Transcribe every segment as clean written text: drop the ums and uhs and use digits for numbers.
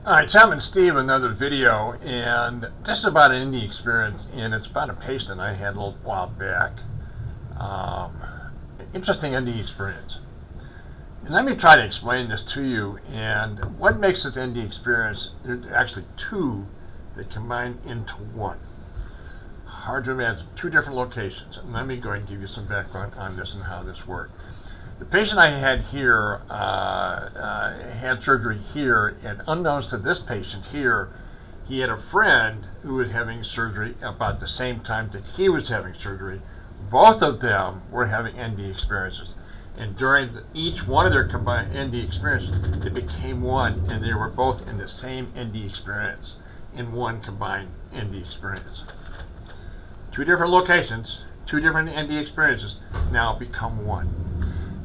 Alright, Tom and Steve, another video, and this is about an NDE experience, and it's about a patient I had a little while back. Interesting NDE experience. And let me try to explain this to you, and what makes this NDE experience, there's actually two that combine into one. Hard to imagine, two different locations. And let me go ahead and give you some background on this and how this worked. The patient I had here had surgery here, and unbeknownst to this patient here, he had a friend who was having surgery about the same time that he was having surgery. Both of them were having NDE experiences. And during each one of their combined NDE experiences, they became one, and they were both in the same NDE experience, in one combined NDE experience. Two different locations, two different NDE experiences now become one.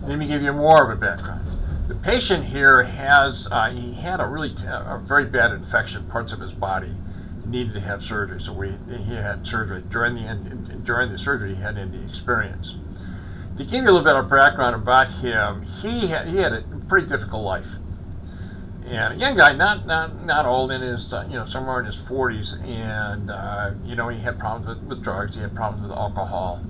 Let me give you more of a background. The patient here has, he had a very bad infection, parts of his body, needed to have surgery. So he had surgery. During the surgery, he had NDE experience. To give you a little bit of background about him, he had a pretty difficult life. And a young guy, not old, in his, somewhere in his 40s, and, he had problems with drugs, he had problems with alcohol.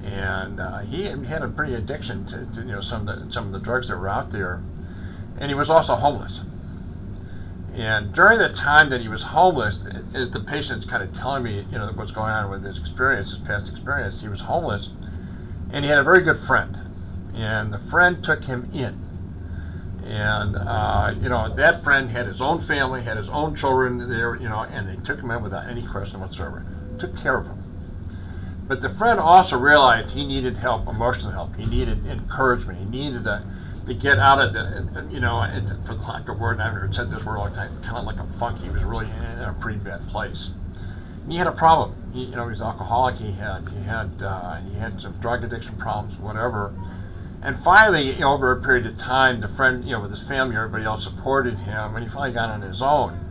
And he had a pretty addiction to some of the drugs that were out there, and he was also homeless. And during the time that he was homeless, as the patient's kind of telling me, what's going on with his experience, his past experience, he was homeless, and he had a very good friend, and the friend took him in. And that friend had his own family, had his own children there, and they took him in without any question whatsoever. Took care of him. But the friend also realized he needed help, emotional help. He needed encouragement. He needed to get out of the, for lack of a word, I've never said this word all the time, kind of like a funk. He was really in a pretty bad place. And he had a problem. He was alcoholic. He had some drug addiction problems, whatever. And finally, over a period of time, the friend, with his family, everybody else supported him, and he finally got on his own.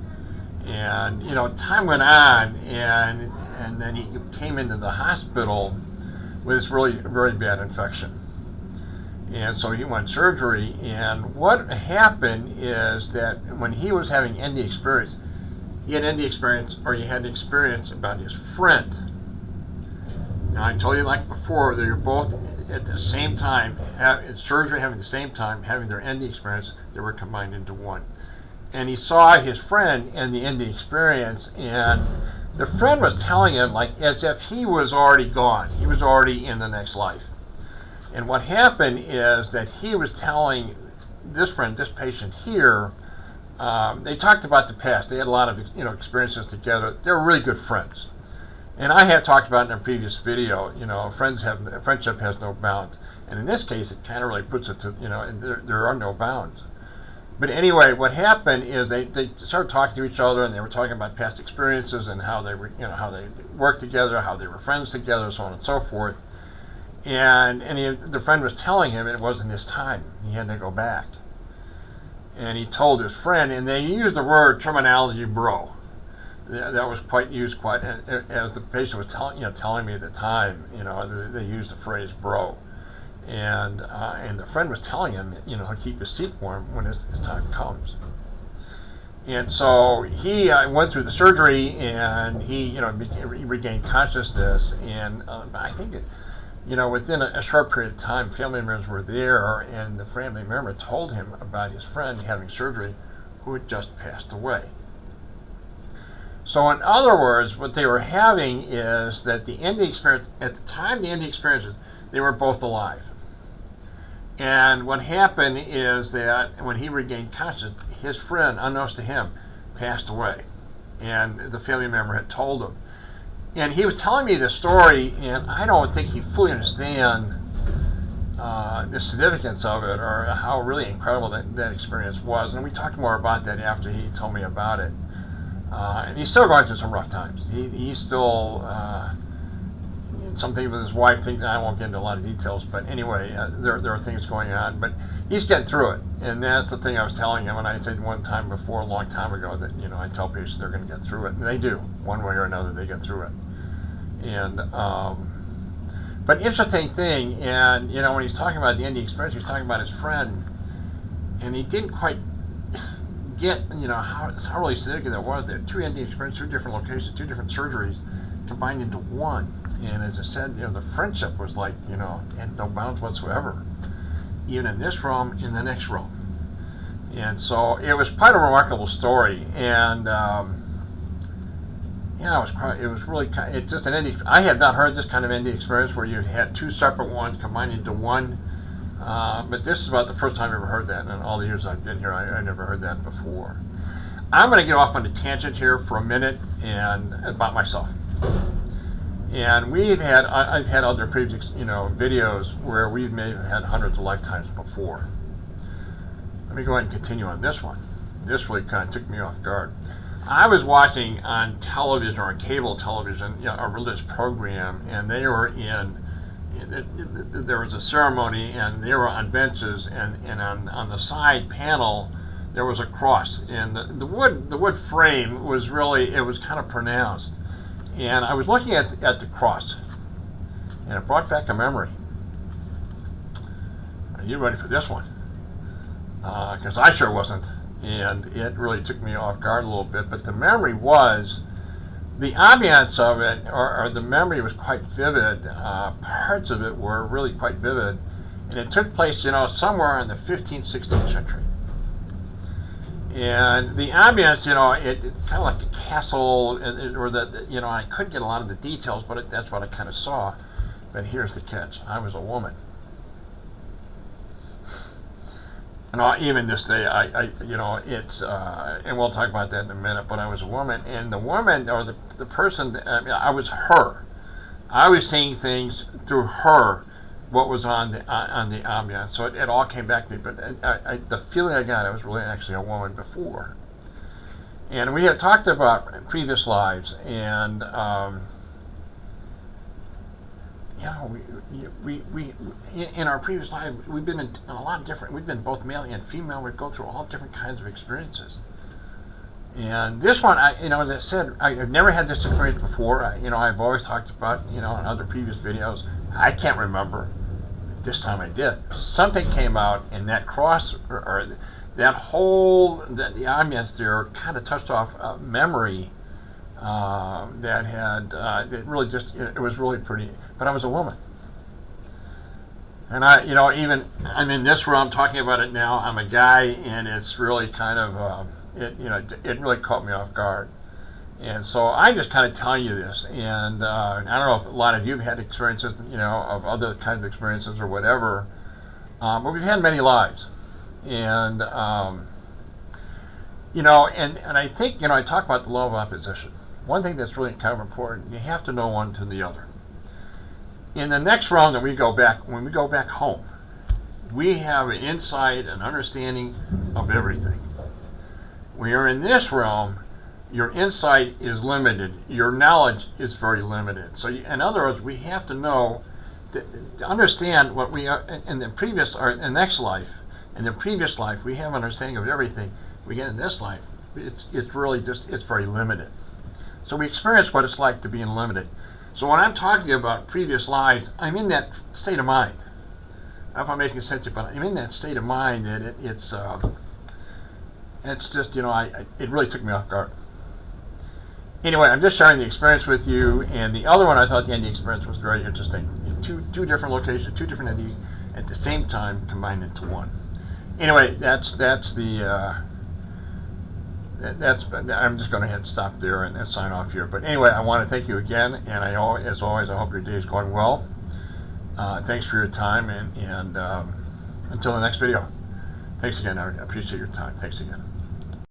And time went on, and then he came into the hospital with this really very bad infection. And so he went surgery, and what happened is that when he was having NDE experience, he had NDE experience, or he had experience about his friend. Now, I told you like before, they were both at the same time, surgery having the same time, having their NDE experience, they were combined into one. And he saw his friend in the NDE experience, and the friend was telling him like as if he was already gone. He was already in the next life. And what happened is that he was telling this friend, this patient here, they talked about the past. They had a lot of experiences together. They were really good friends. And I had talked about in a previous video, friendship has no bounds. And in this case, it kind of really puts it to, there are no bounds. But anyway, what happened is they started talking to each other, and they were talking about past experiences and how they were, how they worked together, how they were friends together, so on and so forth. And the friend was telling him it wasn't his time; he had to go back. And he told his friend, and they used the word terminology, bro. That was used quite as the patient was telling me at the time. They used the phrase bro. And the friend was telling him, to keep his seat warm when his time comes. And so he went through the surgery, and he regained consciousness. And I think within a short period of time, family members were there, and the family member told him about his friend having surgery, who had just passed away. So in other words, what they were having is that the NDE experience, at the time the NDE experiences, they were both alive. And what happened is that when he regained consciousness, his friend, unknowns to him, passed away. And the family member had told him. And he was telling me this story, and I don't think he fully understands the significance of it, or how really incredible that experience was. And we talked more about that after he told me about it. And he's still going through some rough times. He's still something with his wife. I won't get into a lot of details, but anyway, there are things going on. But he's getting through it, and that's the thing I was telling him. And I said one time before, a long time ago, that I tell patients they're going to get through it, and they do. One way or another, they get through it. And but interesting thing, and when he's talking about the NDE experience, he's talking about his friend, and he didn't quite forget, how really significant it was. There 2 NDE experiences, 2 different locations, 2 different surgeries combined into one. And as I said, the friendship was like, had no bounds whatsoever, even in this realm, in the next realm. And so it was quite a remarkable story. And it was really it's just an NDE. I had not heard this kind of NDE experience where you had 2 separate ones combined into one. But this is about the first time I ever heard that. And in all the years I've been here, I never heard that before. I'm going to get off on a tangent here for a minute and about myself. And I've had other previous, videos where we may have had hundreds of lifetimes before. Let me go ahead and continue on this one. This really kind of took me off guard. I was watching on television, or on cable television, a religious program, and they were there was a ceremony, and they were on benches, and on the side panel there was a cross, and the wood frame was really, it was kind of pronounced. And I was looking at the cross, and it brought back a memory. Are you ready for this one? Because I sure wasn't, and it really took me off guard a little bit. But the memory was, the ambiance of it, or the memory was quite vivid. Parts of it were really quite vivid, and it took place, somewhere in the 15th, 16th century. And the ambience, it kind of like a castle, I couldn't get a lot of the details, but that's what I kind of saw. But here's the catch: I was a woman. Even this day, it's, and we'll talk about that in a minute. But I was a woman, and the woman, or the person, I was her. I was seeing things through her, what was on the ambiance. So it all came back to me. But the feeling I got, I was really actually a woman before. And we had talked about previous lives, and we in our previous life, we've been in a lot of different. We've been both male and female. We go through all different kinds of experiences. And this one, as I said, I've never had this experience before. I've always talked about, in other previous videos. I can't remember. This time I did. Something came out, and that cross, or that whole, the ambience there, kind of touched off a memory that had, it really just, it was really pretty. But I was a woman. And I'm in this realm talking about it now. I'm a guy, and it's really kind of, it really caught me off guard. And so I'm just kind of telling you this, and I don't know if a lot of you have had experiences, of other kinds of experiences or whatever, but we've had many lives. And, and I think, I talk about the law of opposition. One thing that's really kind of important, you have to know one to the other. In the next round that when we go back home, we have an insight, an understanding of everything. When you're in this realm, your insight is limited. Your knowledge is very limited. So, in other words, we have to know, to understand what we are in the previous, or in the next life. In the previous life, we have an understanding of everything. We get in this life, it's really just, it's very limited. So we experience what it's like to be limited. So when I'm talking about previous lives, I'm in that state of mind. I don't know if I'm making sense, but I'm in that state of mind that it's just, it really took me off guard. Anyway, I'm just sharing the experience with you, and the other one, I thought the NDE experience was very interesting. Two different locations, 2 different NDEs at the same time combined into one. Anyway, I'm just going to head stop there and sign off here. But anyway, I want to thank you again, and as always, I hope your day is going well. Thanks for your time, and until the next video. Thanks again. I appreciate your time. Thanks again.